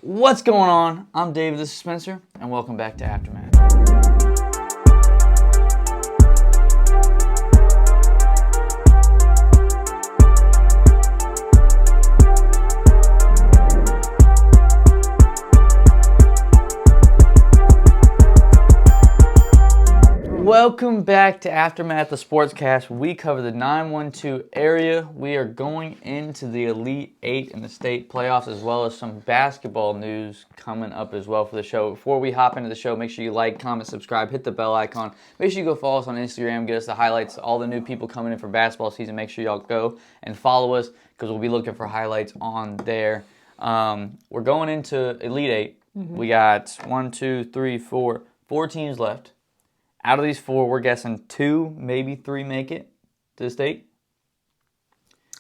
What's going on? I'm David, this is Spencer, and welcome back to Aftermath. Welcome back to Aftermath, the Sportscast. We cover the 912 area. We are going into the Elite Eight in the state playoffs, as well as some basketball news coming up as well for the show. Before we hop into the show, make sure you like, comment, subscribe, hit the bell icon. Make sure you go follow us on Instagram, get us the highlights, all the new people coming in for basketball season. Make sure y'all go and follow us because we'll be looking for highlights on there. We're going into Elite Eight. We got 4 teams left. Out of these 4, we're guessing 2, maybe 3 make it to the state.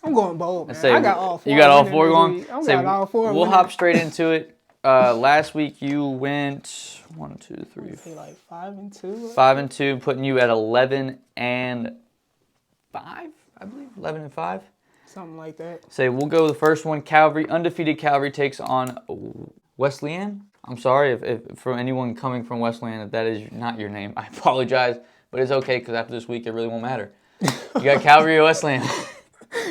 I'm going bold, man. I got all 4. You got all 4 going? I got all 4. We'll hop straight into it. Last week you went 1, 2, 3, 4. Like 5-2. 5-2, putting you at 11-5, I believe. 11-5. Something like that. We'll go with the first one. Calvary, undefeated Calvary takes on Wesleyan. I'm sorry if for anyone coming from Wesleyan, if that is not your name, I apologize, but it's okay because after this week, it really won't matter. You got Calvary or Wesleyan?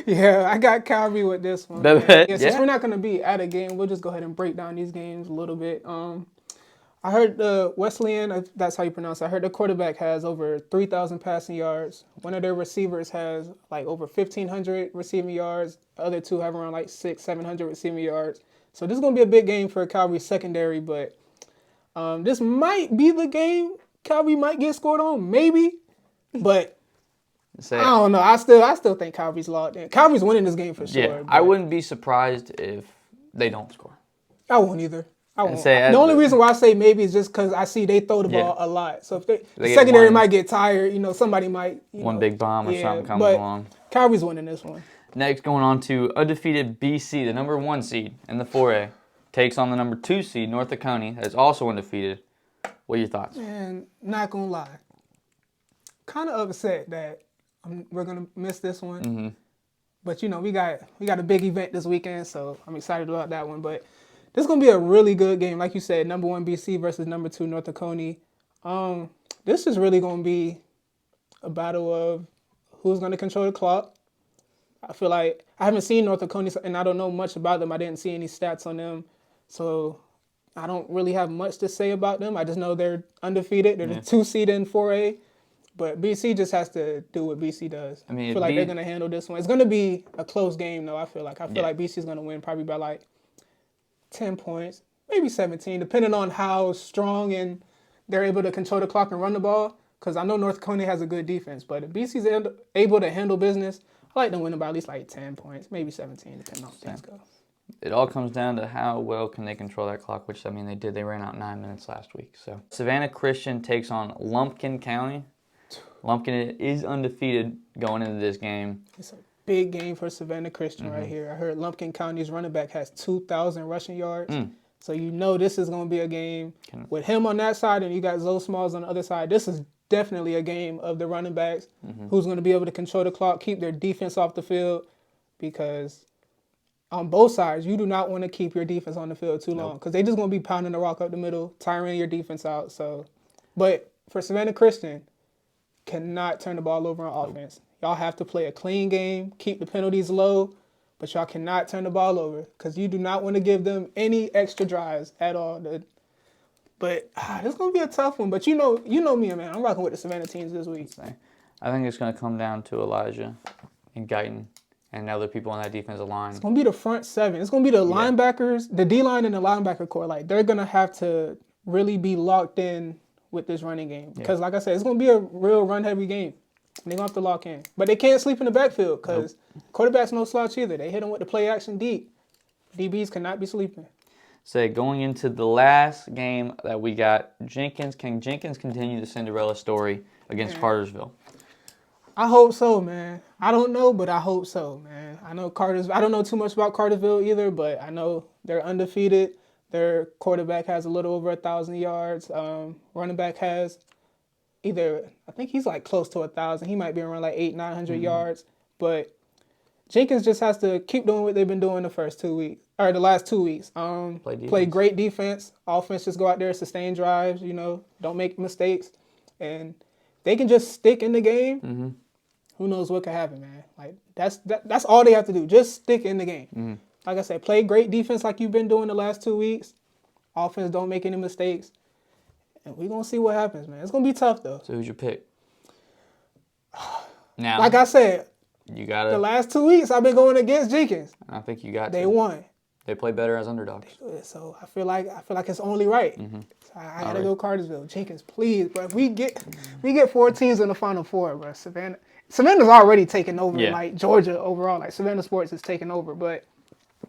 Yeah, I got Calvary with this one. Since we're not going to be at a game, we'll just go ahead and break down these games a little bit. I heard the Wesleyan, that's how you pronounce it, I heard the quarterback has over 3,000 passing yards. One of their receivers has like over 1,500 receiving yards. The other 2 have around like 600-700 receiving yards. So this is going to be a big game for Calvary secondary, but this might be the game Calvary might get scored on, maybe. But I don't know. I still think Calvary's locked in. Calvary's winning this game for sure. Yeah, I wouldn't be surprised if they don't score. I won't either. The only reason why I say maybe is just because I see they throw the ball a lot. So if the secondary might get tired, somebody might. One big bomb or something comes along. Calvary's winning this one. Next, going on to undefeated BC, the number 1 seed in the 4A, takes on the number 2 seed, North Bryan, that is also undefeated. What are your thoughts? Man, not going to lie. Kind of upset that we're going to miss this one. Mm-hmm. But, we got a big event this weekend, so I'm excited about that one. But this is going to be a really good game. Like you said, number 1 BC versus number 2 North Bryan. This is really going to be a battle of who's going to control the clock. I feel like I haven't seen North Bryan, and I don't know much about them. I didn't see any stats on them. So I don't really have much to say about them. I just know they're undefeated. They're the 2 seed in 4A. But BC just has to do what BC does. I feel like they're going to handle this one. It's going to be a close game, though, I feel like. I feel like BC is going to win probably by like 10 points, maybe 17, depending on how strong and they're able to control the clock and run the ball. Because I know North Bryan has a good defense. But if BC's able to handle business, I like them winning by at least like 10 points, maybe 17, depending on how things go. It all comes down to how well can they control that clock, which, they did. They ran out 9 minutes last week. So Savannah Christian takes on Lumpkin County. Lumpkin is undefeated going into this game. It's a big game for Savannah Christian right here. I heard Lumpkin County's running back has 2,000 rushing yards. So this is going to be a game with him on that side and you got Zoe Smalls on the other side. This is definitely a game of the running backs who's going to be able to control the clock, keep their defense off the field, because on both sides, you do not want to keep your defense on the field too long because they're just going to be pounding the rock up the middle, tiring your defense out. But for Savannah Christian, cannot turn the ball over on offense. Y'all have to play a clean game, keep the penalties low, but y'all cannot turn the ball over because you do not want to give them any extra drives at all. But this is going to be a tough one. But you know me, man. I'm rocking with the Savannah teams this week. I think it's going to come down to Elijah and Guyton and other people on that defensive line. It's going to be the front 7. It's going to be the linebackers, the D-line and the linebacker core. Like, they're going to have to really be locked in with this running game. Because, like I said, it's going to be a real run-heavy game. They're going to have to lock in. But they can't sleep in the backfield because quarterbacks no slouch either. They hit them with the play action deep. DBs cannot be sleeping. Going into the last game that we got, Jenkins. Can Jenkins continue the Cinderella story against Carterville? I hope so, man. I don't know, but I hope so, man. I don't know too much about Carterville either, but I know they're undefeated. Their quarterback has a little over 1,000 yards. Running back has I think he's like close to 1,000. He might be around like 800-900 yards. But Jenkins just has to keep doing what they've been doing the first 2 weeks. or the last 2 weeks. Play Play great defense. Offense, just go out there, sustain drives. Don't make mistakes, and they can just stick in the game. Who knows what could happen, man? Like that's all they have to do. Just stick in the game. Like I said, play great defense like you've been doing the last 2 weeks. Offense, don't make any mistakes, and we're gonna see what happens, man. It's gonna be tough though. So who's your pick? Now, like I said, you gotta. The last 2 weeks I've been going against Jenkins. I think you got. They won. They play better as underdogs. So I feel like it's only right. So I gotta go Carterville. Jenkins, please, bro. If we get 4 teams in the Final Four, bro. Savannah's already taken over. Like Georgia overall, like Savannah sports is taking over. But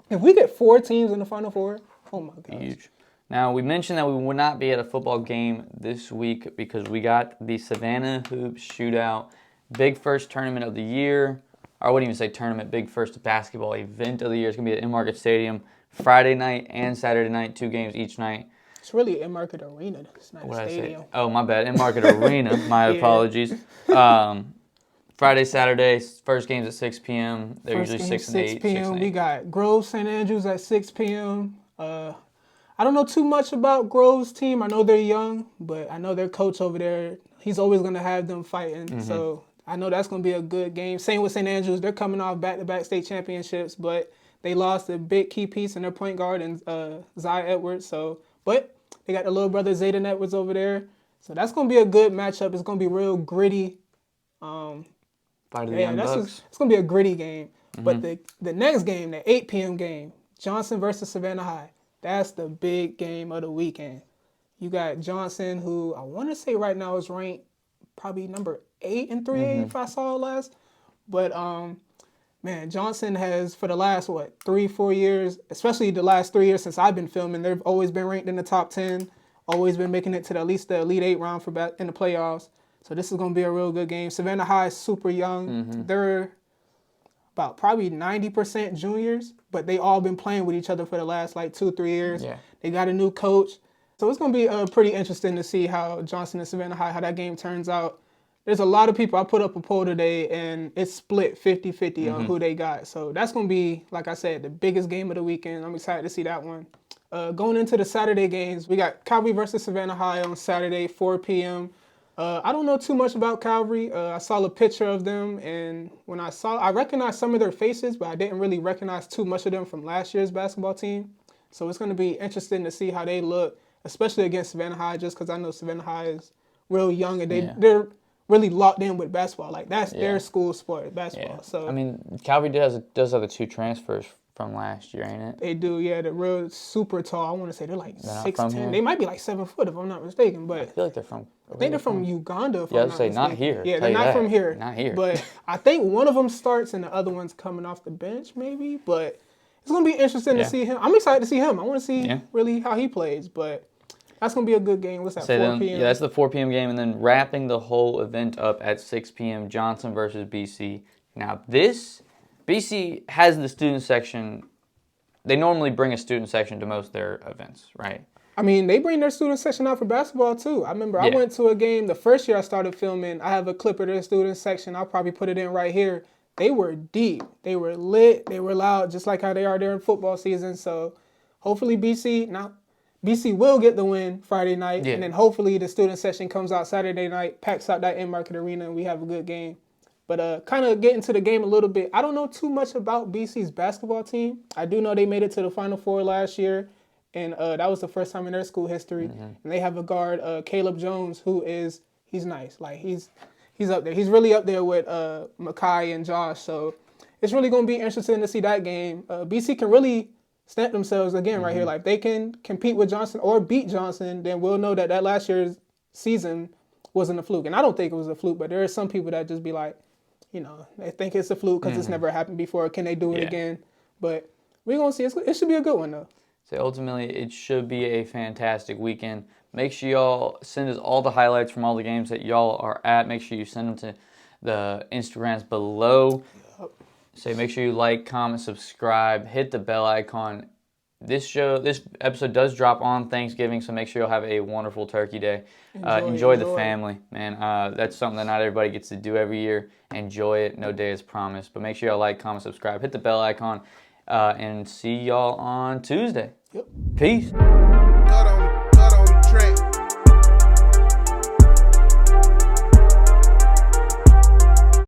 if we get 4 teams in the Final Four, oh my god, huge. Now we mentioned that we would not be at a football game this week because we got the Savannah Hoops Shootout, big first tournament of the year. I wouldn't even say tournament, big first basketball event of the year. It's going to be at In-Market Stadium Friday night and Saturday night, 2 games each night. It's really In-Market Arena. It's not a stadium. Oh, my bad. In-Market Arena. My apologies. Friday, Saturday, first game's at 6 p.m. They're usually 6 and 8. 6 p.m. We got Grove St. Andrews at 6 p.m. I don't know too much about Grove's team. I know they're young, but I know their coach over there, he's always going to have them fighting. So I know that's going to be a good game. Same with St. Andrews. They're coming off back-to-back state championships, but they lost a big key piece in their point guard and Zai Edwards. But they got the little brother Zayden Edwards over there. So that's going to be a good matchup. It's going to be real gritty. Fight of the Young Bucks. It's going to be a gritty game. But the next game, the 8 p.m. game, Johnson versus Savannah High, that's the big game of the weekend. You got Johnson, who I want to say right now is ranked probably number 8 in 3A if I saw it last. But, man, Johnson has, for the last, 3-4 years, especially the last 3 years since I've been filming, they've always been ranked in the top 10, always been making it to at least the Elite 8 round in the playoffs. So this is going to be a real good game. Savannah High is super young. They're about probably 90% juniors, but they all been playing with each other for the last 2-3 years. Yeah. They got a new coach. So it's going to be pretty interesting to see how Johnson and Savannah High, how that game turns out. There's a lot of people. I put up a poll today, and it's split 50-50 on who they got. So that's going to be, like I said, the biggest game of the weekend. I'm excited to see that one. Going into the Saturday games, we got Calvary versus Savannah High on Saturday, 4 p.m. I don't know too much about Calvary. I saw a picture of them, and when I recognized some of their faces, but I didn't really recognize too much of them from last year's basketball team. So it's going to be interesting to see how they look, especially against Savannah High, just because I know Savannah High is real young, and they're really locked in with basketball. Like, that's their school sport, basketball. So I mean, Calvary does have the 2 transfers from last year, ain't it? They do, yeah. They're real super tall. I want to say they're like 6'10". Here? They might be like 7 foot if I'm not mistaken. But I feel like they're from. I think they're from Uganda. I was say not here. Yeah, they're not from here. Not here. But I think one of them starts and the other one's coming off the bench, maybe. But it's gonna be interesting to see him. I'm excited to see him. I want to see really how he plays. But that's gonna be a good game. What's that? 4 p.m. Yeah, that's the 4 p.m. game, and then wrapping the whole event up at 6 p.m. Johnson versus BC. Now BC has the student section. They normally bring a student section to most of their events, right? I mean, they bring their student section out for basketball, too. I remember I went to a game the first year I started filming. I have a clip of their student section. I'll probably put it in right here. They were deep. They were lit. They were loud, just like how they are during football season. So hopefully BC will get the win Friday night. And then hopefully the student section comes out Saturday night, packs out that In-Market Arena, and we have a good game. But kind of getting to the game a little bit, I don't know too much about BC's basketball team. I do know they made it to the Final Four last year, and that was the first time in their school history. And they have a guard, Caleb Jones, he's nice. Like, he's up there. He's really up there with Makai and Josh. So it's really going to be interesting to see that game. BC can really stamp themselves again right here. Like, if they can compete with Johnson or beat Johnson, then we'll know that last year's season wasn't a fluke. And I don't think it was a fluke, but there are some people that just be like, they think it's a fluke because it's never happened before. Can they do it again? But we're going to see. It should be a good one, though. So ultimately, it should be a fantastic weekend. Make sure y'all send us all the highlights from all the games that y'all are at. Make sure you send them to the Instagrams below. So make sure you like, comment, subscribe, hit the bell icon. This episode does drop on Thanksgiving, so make sure you'll have a wonderful turkey day. Enjoy the family, man. That's something that not everybody gets to do every year. Enjoy it. No day is promised. But make sure y'all like, comment, subscribe, hit the bell icon. and see y'all on Tuesday. Yep. Peace.